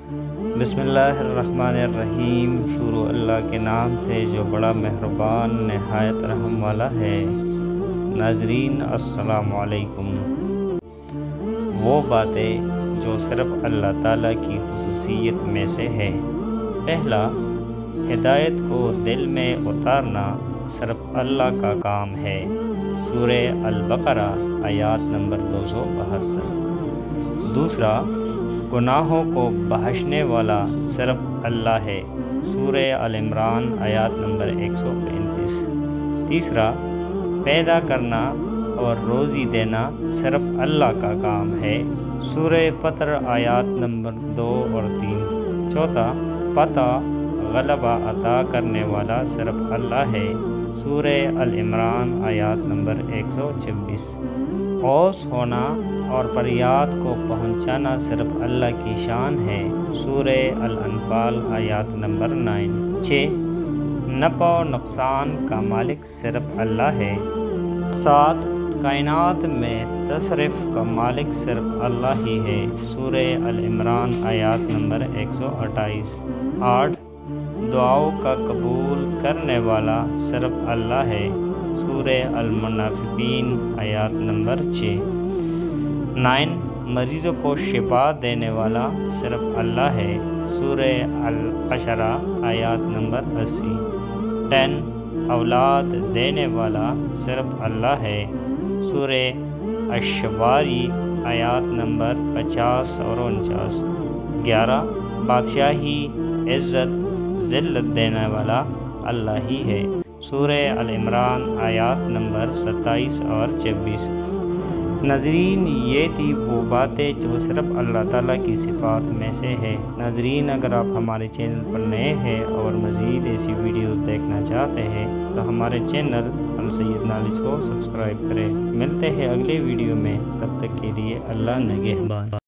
بسم اللہ الرحمن الرحیم۔ شروع اللہ کے نام سے جو بڑا مہربان نہایت رحم والا ہے۔ ناظرین السلام علیکم۔ وہ باتیں جو صرف اللہ تعالیٰ کی خصوصیت میں سے ہے۔ پہلا، ہدایت کو دل میں اتارنا صرف اللہ کا کام ہے۔ سورہ البقرہ آیات نمبر 272۔ دوسرا، گناہوں کو بخشنے والا صرف اللہ ہے۔ سورہ ال عمران آیات نمبر 135۔ تیسرا، پیدا کرنا اور روزی دینا صرف اللہ کا کام ہے۔ سورہ فطر آیات نمبر 2 اور 3۔ چوتھا، فتح غلبہ عطا کرنے والا صرف اللہ ہے۔ سورہ ال عمران آیات نمبر 126۔ اوس ہونا اور فریاد کو پہنچانا صرف اللہ کی شان ہے۔ سورہ الانفال آیات نمبر 9۔ 6، نفع و نقصان کا مالک صرف اللہ ہے۔ 7، کائنات میں تصرف کا مالک صرف اللہ ہی ہے۔ سورہ ال عمران آیات نمبر 128۔ 8، دعاؤں کا قبول کرنے والا صرف اللہ ہے۔ سورہ المنافقین آیات نمبر 6۔ 9، مریضوں کو شفا دینے والا صرف اللہ ہے۔ سورہ الحشر آیات نمبر 80۔ 10، اولاد دینے والا صرف اللہ ہے۔ سورہ الشعراء آیات نمبر 50 اور 49۔ 11، بادشاہی، عزت، ذلت دینے والا اللہ ہی ہے۔ سورہ ال عمران آیات نمبر 27 اور 26۔ ناظرین، یہ تھی وہ باتیں جو صرف اللہ تعالیٰ کی صفات میں سے ہے۔ ناظرین، اگر آپ ہمارے چینل پر نئے ہیں اور مزید ایسی ویڈیوز دیکھنا چاہتے ہیں تو ہمارے چینل السید نالج کو سبسکرائب کریں۔ ملتے ہیں اگلے ویڈیو میں، تب تک کے لیے اللہ نگہبان۔